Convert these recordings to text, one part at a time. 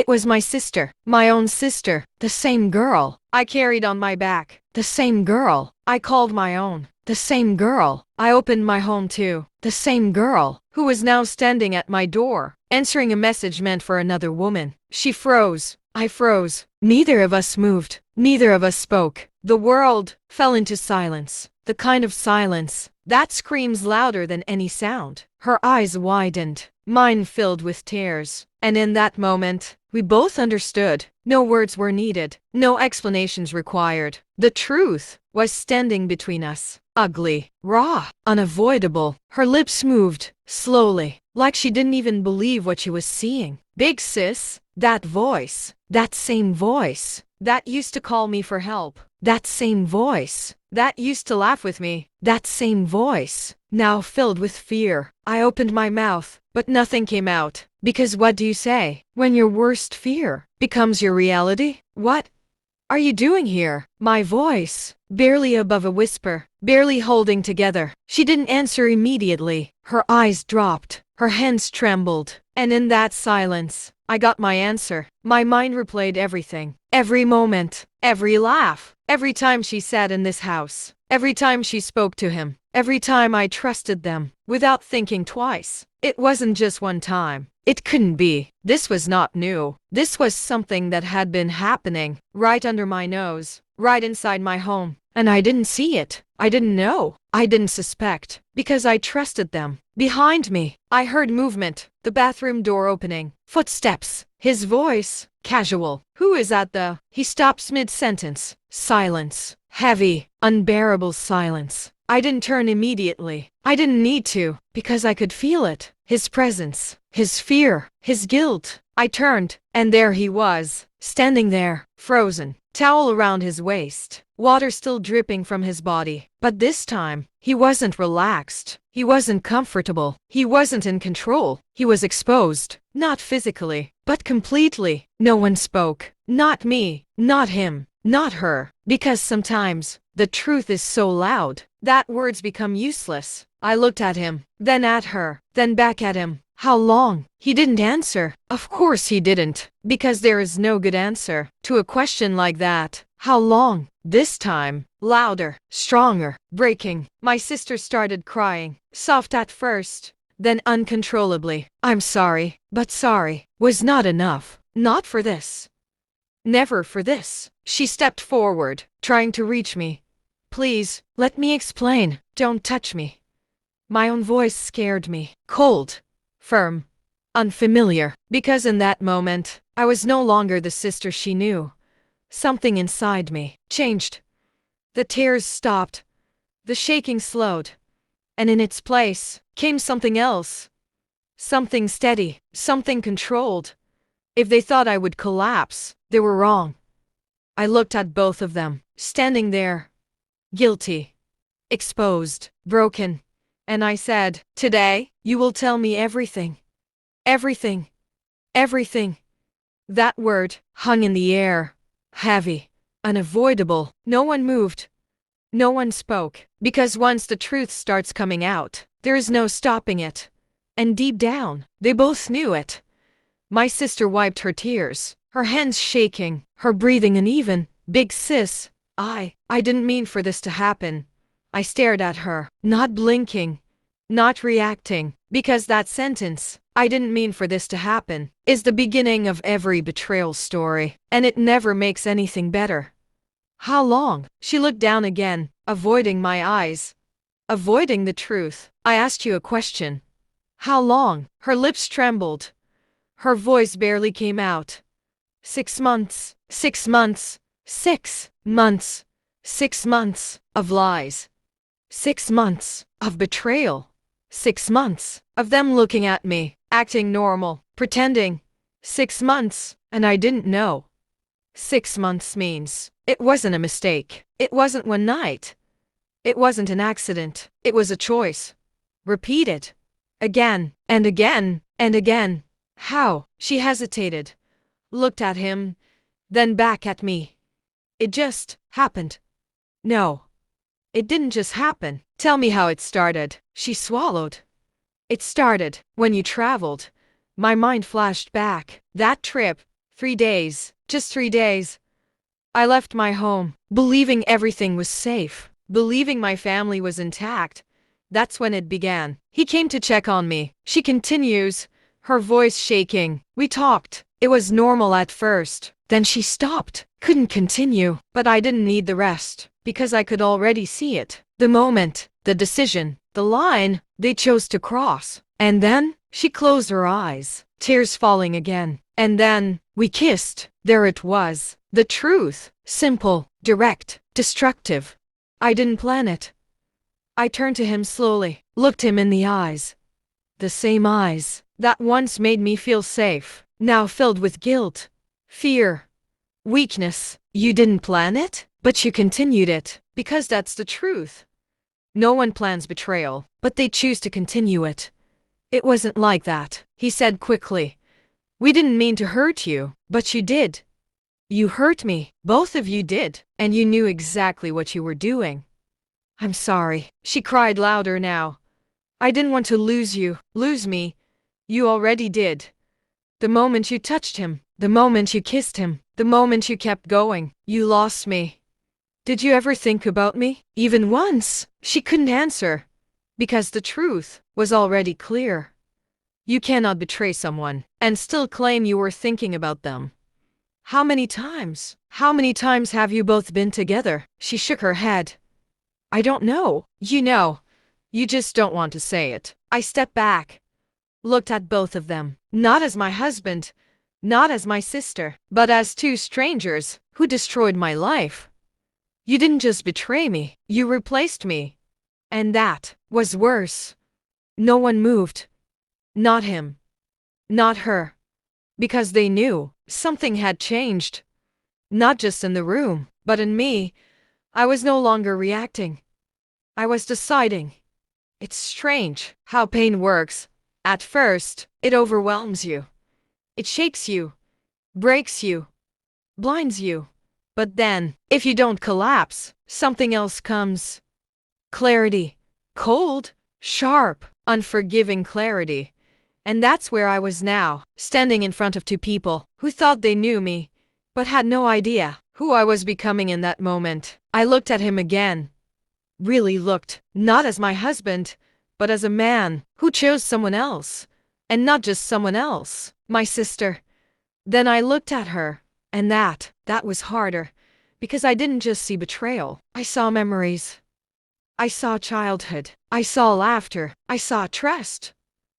It was my sister, my own sister, the same girl I carried on my back, the same girl I called my own, the same girl I opened my home to, the same girl who was now standing at my door, answering a message meant for another woman. She froze. I froze. Neither of us moved. Neither of us spoke. The world fell into silence. The kind of silence that screams louder than any sound. Her eyes widened. Mine filled with tears. And in that moment, we both understood. No words were needed. No explanations required. The truth was standing between us. Ugly, raw, unavoidable. Her lips moved, slowly, like she didn't even believe what she was seeing. Big sis, that voice, that same voice, that used to call me for help, that same voice, that used to laugh with me, that same voice, now filled with fear. I opened my mouth, but nothing came out. Because what do you say when your worst fear becomes your reality? What are you doing here? My voice, barely above a whisper, barely holding together. She didn't answer immediately. Her eyes dropped. Her hands trembled. And in that silence, I got my answer. My mind replayed everything. Every moment, every laugh, every time she sat in this house, every time she spoke to him, every time I trusted them, without thinking twice. It wasn't just one time. It couldn't be. This was not new. This was something that had been happening right under my nose, right inside my home. And I didn't see it. I didn't know. I didn't suspect. Because I trusted them. Behind me, I heard movement. The bathroom door opening. Footsteps. His voice. Casual. Who is at the... He stops mid-sentence. Silence. Heavy, unbearable silence. I didn't turn immediately. I didn't need to, because I could feel it. His presence, his fear, his guilt. I turned, and there he was, standing there, frozen, towel around his waist, water still dripping from his body. But this time, he wasn't relaxed. He wasn't comfortable. He wasn't in control. He was exposed, not physically, but completely. No one spoke. Not me, not him, not her. Because sometimes, the truth is so loud that words become useless. I looked at him, then at her, then back at him. How long? He didn't answer. Of course he didn't, because there is no good answer to a question like that. How long? This time, louder, stronger, breaking. My sister started crying, soft at first, then uncontrollably. I'm sorry, but sorry was not enough. Not for this. Never for this. She stepped forward, trying to reach me. Please, let me explain. Don't touch me. My own voice scared me. Cold, firm, unfamiliar. Because in that moment, I was no longer the sister she knew. Something inside me changed. The tears stopped. The shaking slowed. And in its place came something else. Something steady, something controlled. If they thought I would collapse, they were wrong. I looked at both of them, standing there, guilty, exposed, broken. And I said, today, you will tell me everything. Everything. Everything. That word hung in the air, heavy, unavoidable. No one moved. No one spoke. Because once the truth starts coming out, there is no stopping it. And deep down, they both knew it. My sister wiped her tears, her hands shaking, her breathing uneven. Big sis, I didn't mean for this to happen. I stared at her, not blinking, not reacting, because that sentence, I didn't mean for this to happen, is the beginning of every betrayal story, and it never makes anything better. How long? She looked down again, avoiding my eyes, avoiding the truth. I asked you a question. How long? Her lips trembled. Her voice barely came out. 6 months. 6 months. 6 months. 6 months of lies. 6 months of betrayal. 6 months of them looking at me, acting normal, pretending. 6 months, and I didn't know. 6 months means it wasn't a mistake. It wasn't one night. It wasn't an accident. It was a choice. Repeated. Again, and again, and again. How? She hesitated, looked at him, then back at me. It just happened. No. It didn't just happen. Tell me how it started. She swallowed. It started when you traveled. My mind flashed back. That trip. 3 days. Just 3 days. I left my home, believing everything was safe, believing my family was intact. That's when it began. He came to check on me. She continues, her voice shaking. We talked. It was normal at first. Then she stopped. Couldn't continue. But I didn't need the rest, because I could already see it. The moment, the decision, the line they chose to cross. And then, she closed her eyes, tears falling again. And then, we kissed. There it was. The truth. Simple, direct, destructive. I didn't plan it. I turned to him slowly, looked him in the eyes. The same eyes that once made me feel safe, now filled with guilt, fear, weakness. You didn't plan it, but you continued it, because that's the truth. No one plans betrayal, but they choose to continue it. It wasn't like that, he said quickly. We didn't mean to hurt you, but you did. You hurt me, both of you did, and you knew exactly what you were doing. I'm sorry, she cried louder now. I didn't want to lose you, lose me. You already did. The moment you touched him, the moment you kissed him, the moment you kept going, you lost me. Did you ever think about me? Even once? She couldn't answer, because the truth was already clear. You cannot betray someone and still claim you were thinking about them. How many times? How many times have you both been together? She shook her head. I don't know. You know. You just don't want to say it. I stepped back, looked at both of them, not as my husband, not as my sister, but as two strangers who destroyed my life. You didn't just betray me, you replaced me. And that was worse. No one moved. Not him. Not her. Because they knew something had changed. Not just in the room, but in me. I was no longer reacting. I was deciding. It's strange how pain works. At first, it overwhelms you. It shakes you, breaks you, blinds you. But then, if you don't collapse, something else comes. Clarity. Cold, sharp, unforgiving clarity. And that's where I was now, standing in front of two people who thought they knew me, but had no idea who I was becoming in that moment. I looked at him again. Really looked, not as my husband, but as a man who chose someone else. And not just someone else, my sister. Then I looked at her, and that was harder, because I didn't just see betrayal. I saw memories. I saw childhood. I saw laughter. I saw trust.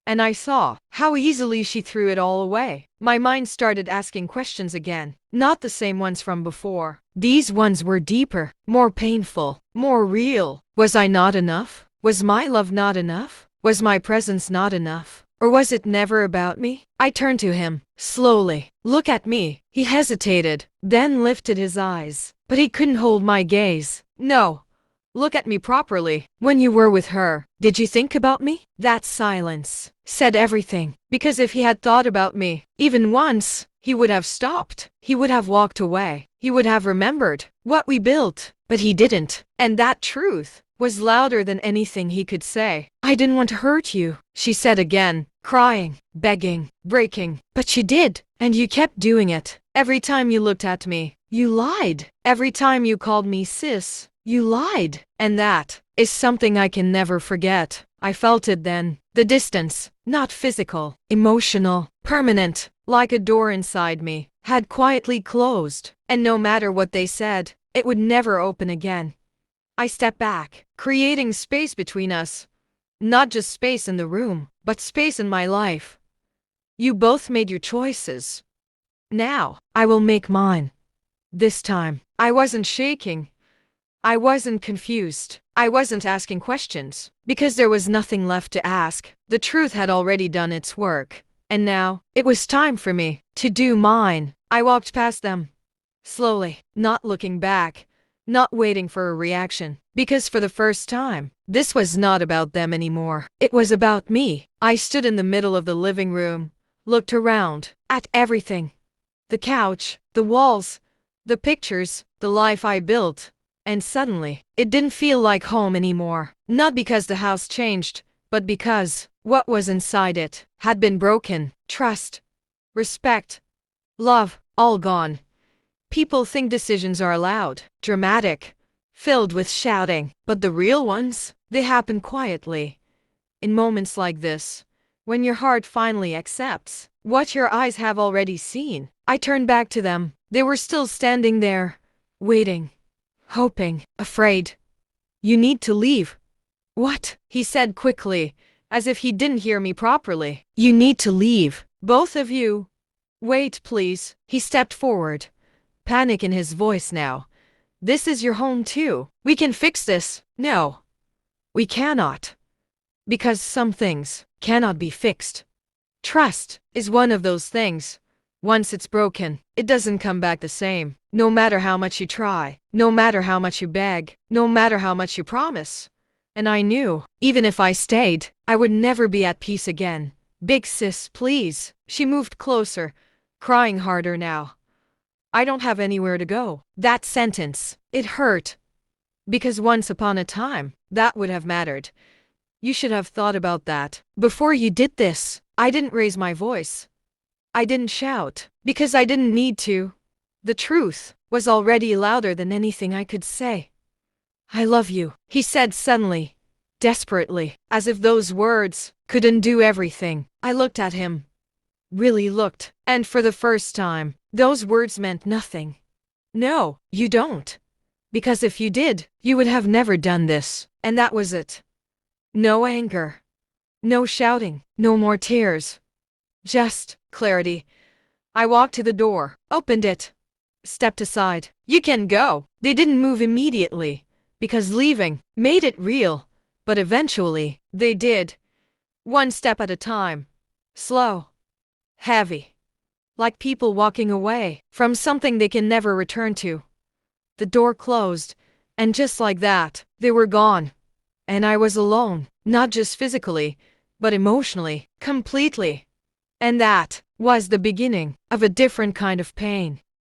And I saw how easily she threw it all away. My mind started asking questions again, not the same ones from before. These ones were deeper, more painful, more real. Was I not enough? Was my love not enough? Was my presence not enough? Or was it never about me? I turned to him, slowly. Look at me. He hesitated, then lifted his eyes. But he couldn't hold my gaze. No. Look at me properly. When you were with her, did you think about me? That silence said everything. Because if he had thought about me, even once, he would have stopped. He would have walked away. He would have remembered what we built. But he didn't. And that truth was louder than anything he could say. I didn't want to hurt you, she said again, crying, begging, breaking. But you did. And you kept doing it. Every time you looked at me, you lied. Every time you called me sis, you lied. And that is something I can never forget. I felt it then. The distance, not physical, emotional, permanent, like a door inside me, had quietly closed. And no matter what they said, it would never open again. I stepped back, creating space between us. Not just space in the room, but space in my life. You both made your choices. Now, I will make mine. This time, I wasn't shaking. I wasn't confused. I wasn't asking questions, because there was nothing left to ask. The truth had already done its work. And now, it was time for me to do mine. I walked past them, slowly, not looking back, not waiting for a reaction. Because for the first time, this was not about them anymore. It was about me. I stood in the middle of the living room, looked around, at everything. The couch, the walls, the pictures, the life I built. And suddenly, it didn't feel like home anymore. Not because the house changed, but because what was inside it had been broken. Trust, respect, love, all gone. People think decisions are loud, dramatic, filled with shouting, but the real ones, they happen quietly. In moments like this, when your heart finally accepts what your eyes have already seen. I turned back to them. They were still standing there, waiting, hoping, afraid. You need to leave. What? He said quickly, as if he didn't hear me properly. You need to leave. Both of you. Wait, please. He stepped forward, panic in his voice now. This is your home too. We can fix this. No. We cannot. Because some things cannot be fixed. Trust is one of those things. Once it's broken, it doesn't come back the same. No matter how much you try, no matter how much you beg, no matter how much you promise. And I knew, even if I stayed, I would never be at peace again. Big sis, please. She moved closer, crying harder now. I don't have anywhere to go. That sentence, it hurt. Because once upon a time, that would have mattered. You should have thought about that. Before you did this, I didn't raise my voice. I didn't shout, because I didn't need to. The truth was already louder than anything I could say. I love you, he said suddenly, desperately, as if those words could undo everything. I looked at him. Really looked, and for the first time, those words meant nothing. No, you don't. Because if you did, you would have never done this, and that was it. No anger. No shouting. No more tears. Just clarity. I walked to the door, opened it, stepped aside. You can go. They didn't move immediately, because leaving made it real. But eventually, they did. One step at a time. Slow. Heavy. Like people walking away from something they can never return to. The door closed, and just like that, they were gone. And I was alone, not just physically, but emotionally, completely. And that was the beginning of a different kind of pain.